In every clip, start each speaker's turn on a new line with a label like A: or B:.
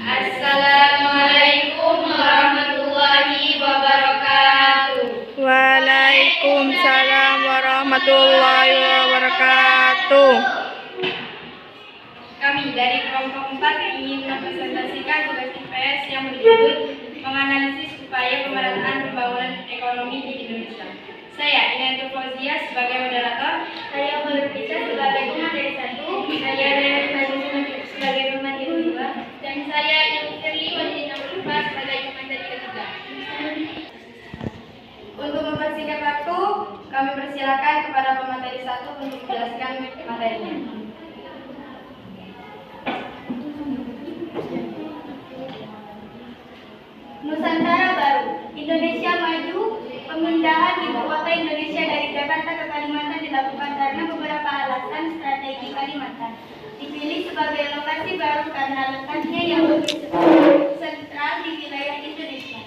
A: Assalamualaikum warahmatullahi wabarakatuh.
B: Waalaikumsalam warahmatullahi wabarakatuh.
A: Kami dari kelompok 4 ingin mempresentasikan tugas IPS yang berjudul menganalisis upaya pemerataan pembangunan ekonomi di Indonesia. Saya Inayatul Fauzia sebagai moderator, saya Khairul Bisa sebagai pemateri 1, saya Rere Fadil sebagai pemateri 2, dan saya Ilmu Firly Wajid Nurulfa sebagai pemateri ketiga. Untuk mempersingkat waktu, kami persilakan kepada pemateri 1 untuk menjelaskan materinya. Nusantara Baru, Indonesia Maju. Pemindahan ibu kota Indonesia dari Jakarta ke Kalimantan dilakukan karena beberapa alasan strategi Kalimantan. Dipilih sebagai lokasi baru karena letaknya yang lebih sentral di wilayah Indonesia.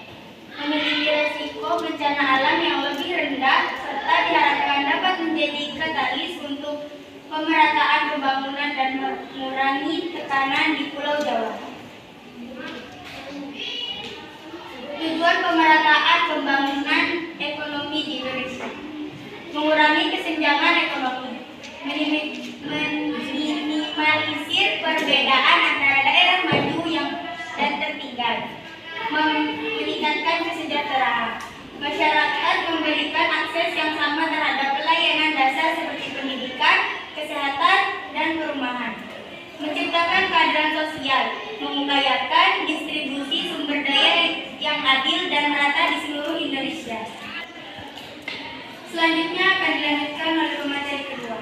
A: Memiliki resiko bencana alam yang lebih rendah serta diharapkan dapat menjadi katalis untuk pemerataan pembangunan dan mengurangi tekanan di Pulau Jawa. Tujuan pemerataan pembangunan ekonomi di Indonesia: mengurangi kesenjangan ekonomi, minimalisir perbedaan antara daerah maju dan tertinggal, meningkatkan kesejahteraan masyarakat, memberikan akses yang sama terhadap pelayanan dasar seperti pendidikan, kesehatan, dan perumahan, menciptakan keadilan sosial, mengupayakan distribusi sumber daya yang adil dan merata di seluruh Indonesia. Selanjutnya akan dilanjutkan oleh pemateri kedua.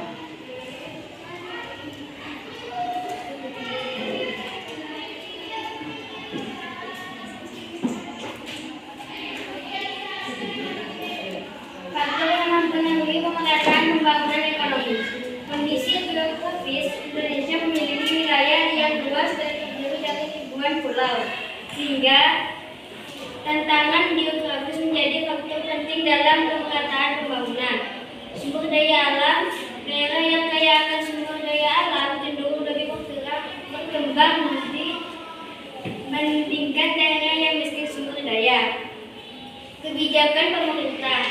A: Faktor yang mempengaruhi pemerataan pembangunan ekonomi. Kondisi geografis Indonesia memiliki wilayah yang luas dan terdiri dari ribuan pulau, sehingga tantangan geografis menjadi faktor penting dalam pemerataan pembangunan. Sumber daya alam, daerah yang kaya akan sumber daya alam cenderung lebih berkembang dibandingkan daerah yang miskin sumber daya. Kebijakan pemerintah.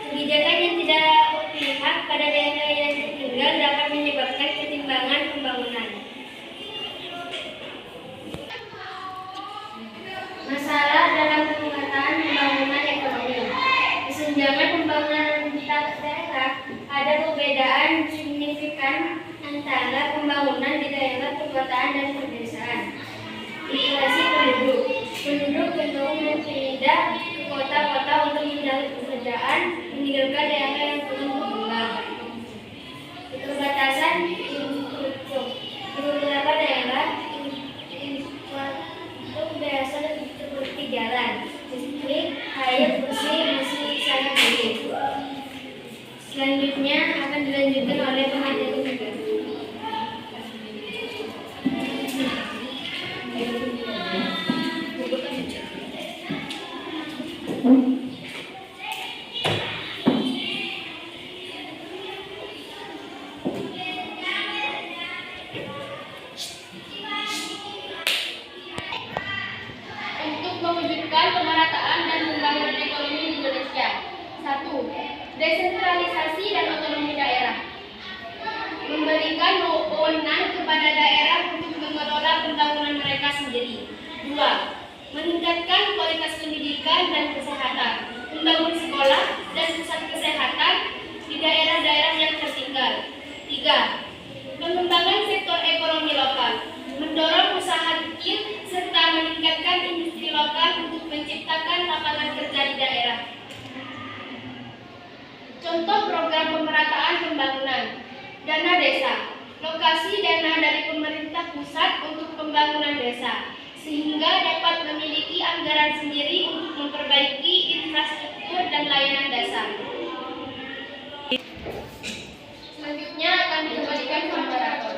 A: Kebijakan yang tidak berpihak pada daerah yang tertinggal dapat menyebabkan ketimpangan pembangunan. Masalah dalam pemerataan pembangunan ekonomi. Kesenjangan pembangunan lintas daerah. Ada perbedaan signifikan antara pembangunan di daerah perkotaan dan pedesaan. Migrasi penduduk. Penduduk cenderung berpindah ke kota-kota untuk mencari pekerjaan, meninggalkan daerah yang belum berkembang. Keterbatasan infrastruktur. Di beberapa daerah, infrastruktur dasar seperti jalan, listrik, air bersih masih sangat minim. Selanjutnya akan dilanjutkan oleh pemateri kedua. Untuk mewujudkan pemerataan dan pembangunan ekonomi di Indonesia. 1. Desentralisasi dan otonomi daerah. Memberikan wewenang kepada daerah untuk mengelola pembangunan mereka sendiri. 2. Meningkatkan kualitas pendidikan dan kesehatan. Membangun sekolah dan pusat kesehatan di daerah-daerah yang tertinggal. 3. Mengembangkan sektor ekonomi lokal. Mendorong usaha kecil serta meningkatkan industri lokal untuk menciptakan lapangan kerja di daerah. Contoh program pemerataan pembangunan. Dana desa. Lokasi dana dari pemerintah pusat untuk pembangunan desa, sehingga dapat memiliki anggaran sendiri untuk memperbaiki infrastruktur dan layanan dasar. Selanjutnya akan dikembalikan ke moderator.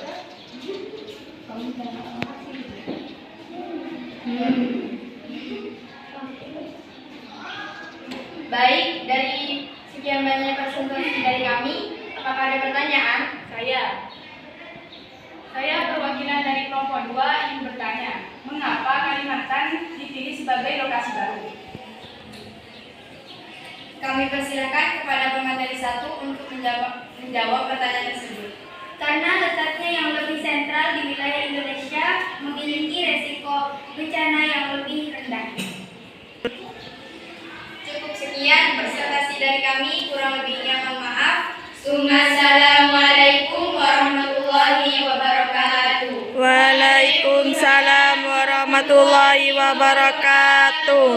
A: Baik, dari sekian banyak presentasi dari kami, apakah ada pertanyaan? Saya perwakilan dari kelompok 2 ingin bertanya, mengapa
C: Kami persilakan kepada pemateri 1 untuk menjawab pertanyaan tersebut.
D: Karena letaknya yang lebih sentral di wilayah Indonesia, memiliki resiko bencana yang lebih rendah.
C: Cukup sekian presentasi dari kami, kurang lebihnya mohon maaf. Assalamualaikum warahmatullahi wabarakatuh.
B: Waalaikumsalam warahmatullahi wabarakatuh.